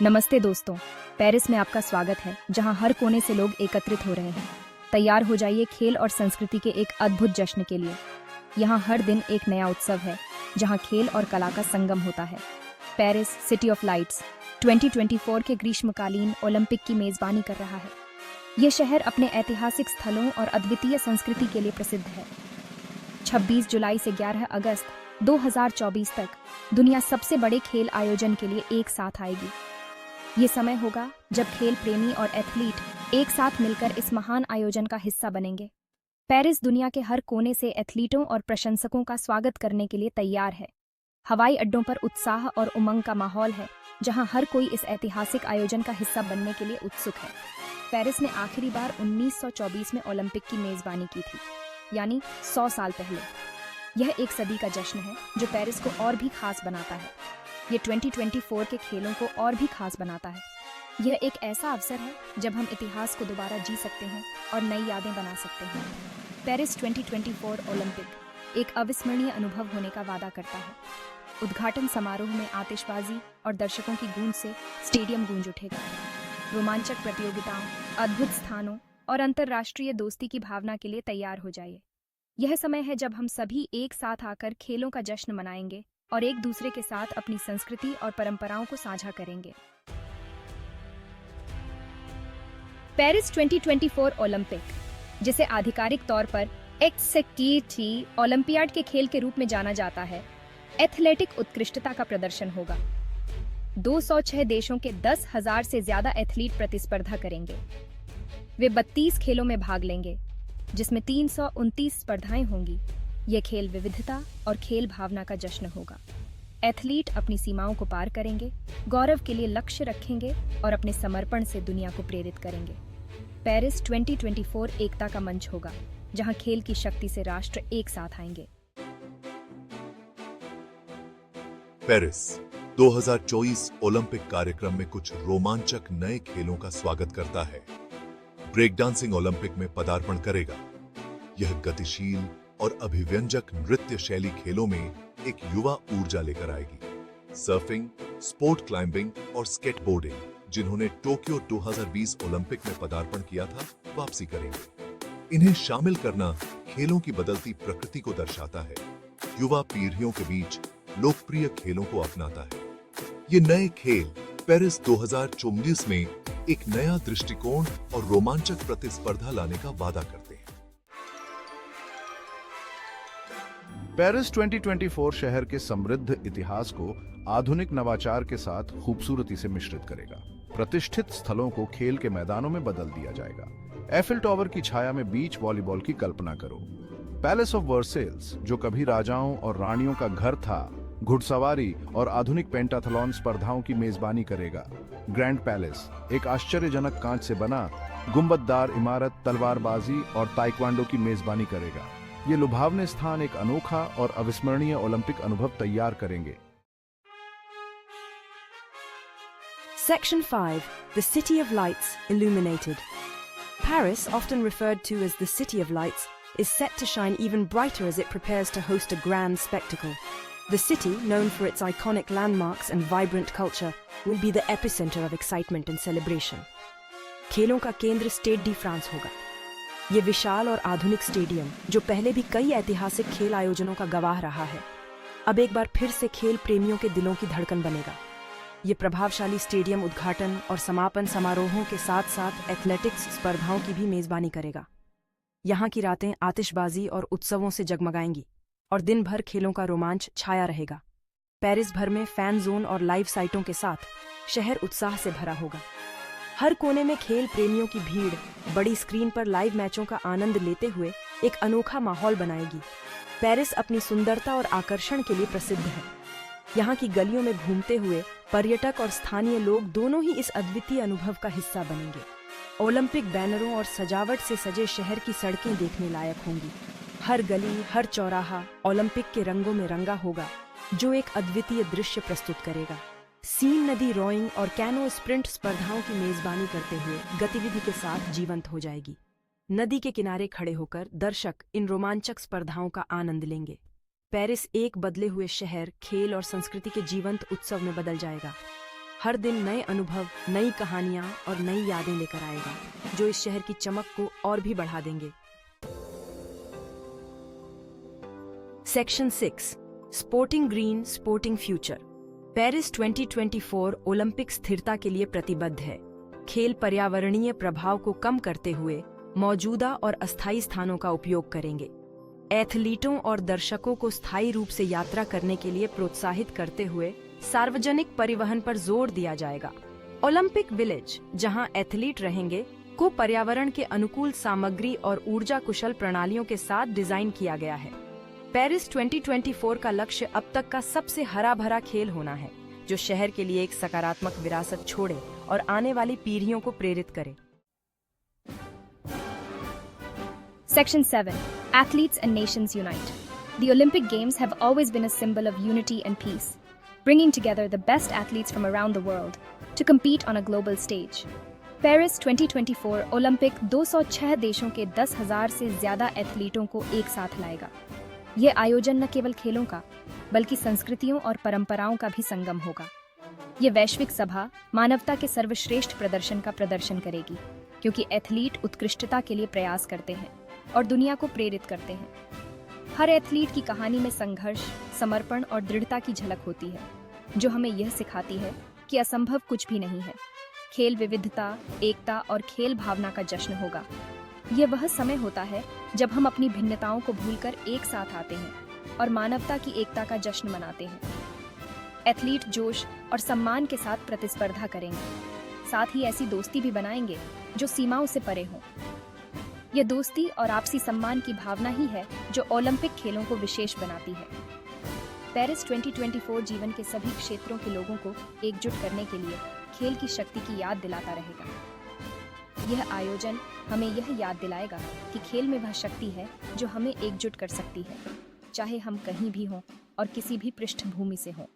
नमस्ते दोस्तों, पेरिस में आपका स्वागत है, जहां हर कोने से लोग एकत्रित हो रहे हैं। तैयार हो जाइए खेल और संस्कृति के एक अद्भुत जश्न के लिए। यहां हर दिन एक नया उत्सव है, जहां खेल और कला का संगम होता है। पेरिस सिटी ऑफ लाइट्स 2024 के ग्रीष्मकालीन ओलंपिक की मेजबानी कर रहा है। ये शहर अपने ऐतिहासिक स्थलों और अद्वितीय संस्कृति के लिए प्रसिद्ध है। 26 जुलाई से 11 अगस्त 2024 तक दुनिया सबसे बड़े खेल आयोजन के लिए एक साथ आएगी। ये समय होगा जब खेल प्रेमी और एथलीट एक साथ मिलकर इस महान आयोजन का हिस्सा बनेंगे। पेरिस दुनिया के हर कोने से एथलीटों और प्रशंसकों का स्वागत करने के लिए तैयार है। हवाई अड्डों पर उत्साह और उमंग का माहौल है, जहां हर कोई इस ऐतिहासिक आयोजन का हिस्सा बनने के लिए उत्सुक है। पेरिस ने आखिरी बार 1924 में ओलंपिक की मेजबानी की थी, यानी 100 साल पहले। यह एक सदी का जश्न है जो पेरिस को और भी खास बनाता है। ये 2024 के खेलों को और भी खास बनाता है। यह एक ऐसा अवसर है जब हम इतिहास को दोबारा जी सकते हैं और नई यादें बना सकते हैं। पेरिस 2024 ओलंपिक एक अविस्मरणीय अनुभव होने का वादा करता है। उद्घाटन समारोह में आतिशबाजी और दर्शकों की गूंज से स्टेडियम गूंज उठेगा। रोमांचक प्रतियोगिताओं, अद्भुत स्थानों और अंतर्राष्ट्रीय दोस्ती की भावना के लिए तैयार हो जाइए। यह समय है जब हम सभी एक साथ आकर खेलों का जश्न मनाएंगे और एक दूसरे के साथ अपनी संस्कृति और परंपराओं को साझा करेंगे। पेरिस 2024 ओलंपिक, जिसे आधिकारिक तौर पर एक्सटीटी ओलंपियाड के खेल के रूप में जाना जाता है, एथलेटिक उत्कृष्टता का प्रदर्शन होगा। 206 देशों के 10,000 से ज्यादा एथलीट प्रतिस्पर्धा करेंगे। वे 32 खेलों में भाग लेंगे, जिसमें 329 स्पर्धाएं होंगी। ये खेल विविधता और खेल भावना का जश्न होगा। एथलीट अपनी सीमाओं को पार करेंगे, गौरव के लिए लक्ष्य रखेंगे और अपने समर्पण से दुनिया को प्रेरित करेंगे। पेरिस 2024 एकता का मंच होगा, जहां खेल की शक्ति से राष्ट्र एक साथ आएंगे। पेरिस 2024 ओलंपिक कार्यक्रम में कुछ रोमांचक नए खेलों का स्वागत करता है। ब्रेक डांसिंग ओलंपिक में पदार्पण करेगा। यह गतिशील और अभिव्यंजक नृत्य शैली खेलों में एक युवा ऊर्जा लेकर आएगी। सर्फिंग, स्पोर्ट क्लाइंबिंग और स्केटबोर्डिंग, जिन्होंने टोक्यो 2020 ओलंपिक में पदार्पण किया था, वापसी करेंगे। इन्हें शामिल करना खेलों की बदलती प्रकृति को दर्शाता है। युवा पीढ़ियों के बीच लोकप्रिय खेलों को अपनाता है। ये नए खेल पेरिस 2024 में एक नया दृष्टिकोण और रोमांचक प्रतिस्पर्धा लाने का वादा करते हैं। पेरिस 2024 शहर के समृद्ध इतिहास को आधुनिक नवाचार के साथ खूबसूरती से मिश्रित करेगा। प्रतिष्ठित स्थलों को खेल के मैदानों में बदल दिया जाएगा। एफिल टावर की छाया में बीच वॉलीबॉल की कल्पना करो। पैलेस ऑफ वर्सेल्स, जो कभी राजाओं और रानियों का घर था, घुड़सवारी और आधुनिक पेंटाथलॉन स्पर्धाओं की मेजबानी करेगा। ग्रैंड पैलेस, एक आश्चर्यजनक कांच से बना गुंबददार इमारत, तलवारबाजी और ताइक्वांडो की मेजबानी करेगा। ये लुभावने स्थान एक अनोखा और अविस्मरणीय ओलंपिक अनुभव तैयार करेंगे। Section 5. The City of Lights Illuminated. Paris, often referred to as the City of Lights, is set to shine even brighter as it prepares to host a grand spectacle. The city, known for its iconic landmarks and vibrant culture, will be the epicenter of excitement and celebration. खेलों का केंद्र Stade de France होगा। ये विशाल और आधुनिक stadium, जो पहले भी कई ऐतिहासिक खेल आयोजनों का गवाह रहा है, अब एक बार फिर से खेल प्रेमियों के दिलों की धड़कन बनेगा। ये प्रभावशाली स्टेडियम उद्घाटन और समापन समारोहों के साथ साथ एथलेटिक्स स्पर्धाओं की भी मेजबानी करेगा। यहाँ की रातें आतिशबाजी और उत्सवों से जगमगाएंगी और दिन भर खेलों का रोमांच छाया रहेगा। पेरिस भर में फैन जोन और लाइव साइटों के साथ शहर उत्साह से भरा होगा। हर कोने में खेल प्रेमियों की भीड़ बड़ी स्क्रीन पर लाइव मैचों का आनंद लेते हुए एक अनोखा माहौल बनाएगी। पेरिस अपनी सुंदरता और आकर्षण के लिए प्रसिद्ध है। यहाँ की गलियों में घूमते हुए पर्यटक और स्थानीय लोग दोनों ही इस अद्वितीय अनुभव का हिस्सा बनेंगे। ओलंपिक बैनरों और सजावट से सजे शहर की सड़कें देखने लायक होंगी। हर गली, हर चौराहा ओलंपिक के रंगों में रंगा होगा, जो एक अद्वितीय दृश्य प्रस्तुत करेगा। सीन नदी रोइंग और कैनो स्प्रिंट स्पर्धाओं की मेजबानी करते हुए गतिविधि के साथ जीवंत हो जाएगी। नदी के किनारे खड़े होकर दर्शक इन रोमांचक स्पर्धाओं का आनंद लेंगे। पेरिस एक बदले हुए शहर, खेल और संस्कृति के जीवंत उत्सव में बदल जाएगा। हर दिन नए अनुभव, नई कहानियां और नई यादें लेकर आएगा, जो इस शहर की चमक को और भी बढ़ा देंगे। Section 6 sporting green sporting future. Paris 2024 Olympic स्थिरता के लिए प्रतिबद्ध है। खेल पर्यावरणीय प्रभाव को कम करते हुए मौजूदा और अस्थायी स्थानों का उपयोग करेंगे। एथलीटों और दर्शकों को स्थायी रूप से यात्रा करने के लिए प्रोत्साहित करते हुए सार्वजनिक परिवहन पर जोर दिया जाएगा। ओलंपिक विलेज, जहां एथलीट रहेंगे, को पर्यावरण के अनुकूल सामग्री और ऊर्जा कुशल प्रणालियों के साथ डिजाइन किया गया है। पेरिस 2024 का लक्ष्य अब तक का सबसे हरा भरा खेल होना है, जो शहर के लिए एक सकारात्मक विरासत छोड़े और आने वाली पीढ़ियों को प्रेरित करे। Section 7 Athletes and Nations Unite. The Olympic Games have always been a symbol of unity and peace, bringing together the best athletes from around the world to compete on a global stage. Paris 2024 Olympic 206 देशों के 10,000 से ज्यादा एथलीटों को एक साथ लाएगा। ये आयोजन न केवल खेलों का, बल्कि संस्कृतियों और परंपराओं का भी संगम होगा। ये वैश्विक सभा मानवता के सर्वश्रेष्ठ प्रदर्शन का प्रदर्शन करेगी, क्योंकि एथलीट उत्कृष्टता के लिए प्रयास करते हैं और दुनिया को प्रेरित करते हैं। हर एथलीट की कहानी में संघर्ष, समर्पण और दृढ़ता की झलक होती है, जो हमें यह सिखाती है कि असंभव कुछ भी नहीं है। खेल विविधता, एकता और खेल भावना का जश्न होगा। यह वह समय होता है जब हम अपनी भिन्नताओं को भूलकर एक साथ आते हैं और मानवता की एकता का जश्न मनाते हैं। एथलीट जोश और सम्मान के साथ प्रतिस्पर्धा करेंगे, साथ ही ऐसी दोस्ती भी बनाएंगे जो सीमाओं से परे हों। यह दोस्ती और आपसी सम्मान की भावना ही है जो ओलंपिक खेलों को विशेष बनाती है। पेरिस 2024 जीवन के सभी क्षेत्रों के लोगों को एकजुट करने के लिए खेल की शक्ति की याद दिलाता रहेगा। यह आयोजन हमें यह याद दिलाएगा कि खेल में वह शक्ति है जो हमें एकजुट कर सकती है, चाहे हम कहीं भी हों और किसी भी पृष्ठभूमि से हों।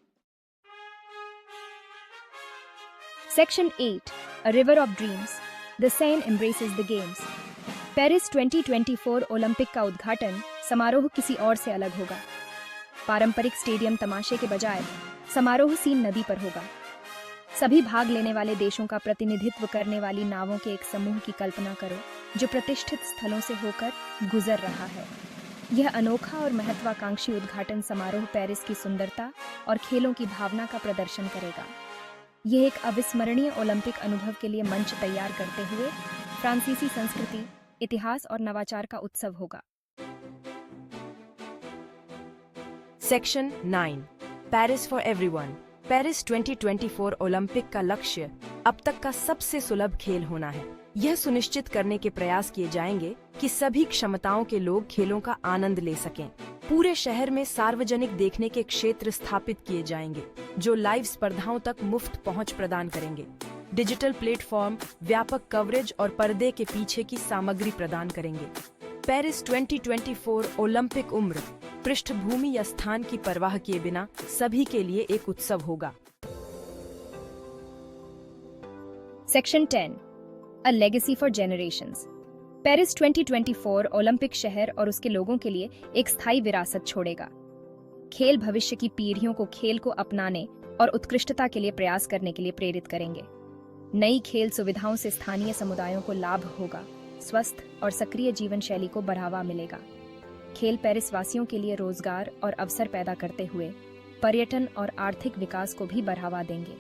Section 8 A River of Dreams. The Seine embraces the games. Paris 2024 Olympic का उद्घाटन समारोह किसी और से अलग होगा। पारंपरिक स्टेडियम तमाशे के बजाय समारोह सीन नदी पर होगा। सभी भाग लेने वाले देशों का प्रतिनिधित्व करने वाली नावों के एक समूह की कल्पना करो, जो प्रतिष्ठित स्थलों से होकर गुजर रहा है। यह अनोखा और महत्वाकांक्षी उद्घाटन समारोह पेरिस की सुंदरता और खेलों की भावना का प्रदर्शन करेगा। यह एक अविस्मरणीय ओलंपिक अनुभव के लिए मंच तैयार करते हुए फ्रांसीसी संस्कृति, इतिहास और नवाचार का उत्सव होगा। Section 9 Paris for everyone. Paris 2024 Olympic का लक्ष्य अब तक का सबसे सुलभ खेल होना है। यह सुनिश्चित करने के प्रयास किए जाएंगे कि सभी क्षमताओं के लोग खेलों का आनंद ले सकें। पूरे शहर में सार्वजनिक देखने के क्षेत्र स्थापित किए जाएंगे, जो लाइव स्पर्धाओं तक मुफ्त पहुंच प्रदान करेंगे। डिजिटल प्लेटफॉर्म व्यापक कवरेज और पर्दे के पीछे की सामग्री प्रदान करेंगे। पेरिस 2024 ओलंपिक उम्र, पृष्ठभूमि या स्थान की परवाह किए बिना सभी के लिए एक उत्सव होगा। Section 10 A Legacy for Generations. Paris 2024 Olympic शहर और उसके लोगों के लिए एक स्थायी विरासत छोड़ेगा। खेल भविष्य की पीढ़ियों को खेल को अपनाने और उत्कृष्टता के लिए प्रयास करने के लिए प्रेरित करेंगे। नई खेल सुविधाओं से स्थानीय समुदायों को लाभ होगा, स्वस्थ और सक्रिय जीवन शैली को बढ़ावा मिलेगा। खेल पेरिस वासियों के लिए रोजगार और अवसर पैदा करते हुए पर्यटन और आर्थिक विकास को भी बढ़ावा देंगे।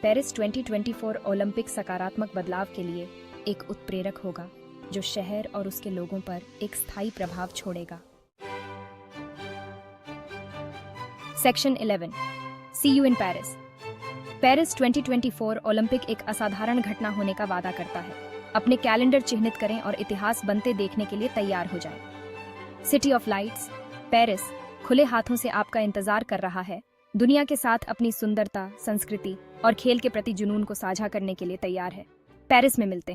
पेरिस 2024 ओलंपिक सकारात्मक बदलाव के लिए एक उत्प्रेरक होगा, जो शहर और उसके लोगों पर एक स्थायी प्रभाव छोड़ेगा। Section 11 See you in Paris. Paris 2024 Olympic एक असाधारण घटना होने का वादा करता है। अपने कैलेंडर चिह्नित करें और इतिहास बनते देखने के लिए तैयार हो जाएं। सिटी ऑफ लाइट्स, पेरिस खुले हाथों से आपका इंतजार कर रहा है। दुनिया के साथ अपनी सुंदरता, संस्कृति और खेल के प्रति जुनून को साझा करने के लिए तैयार है। पेरिस में मिलते हैं।